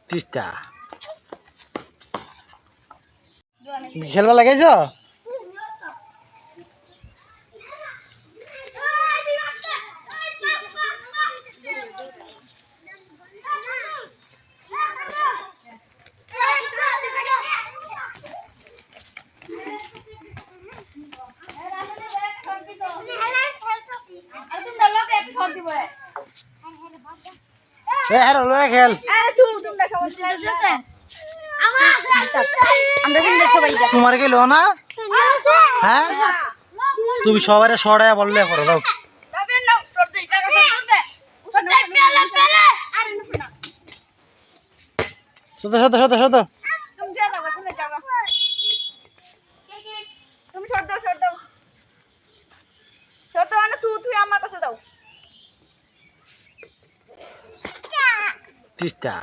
তিস্তা খেলবা লাগাইছ খেল তোমার কি লো না হ্যাঁ তুমি সবাই সরাই বললে করো দাও শত শত শত শত তিস্তা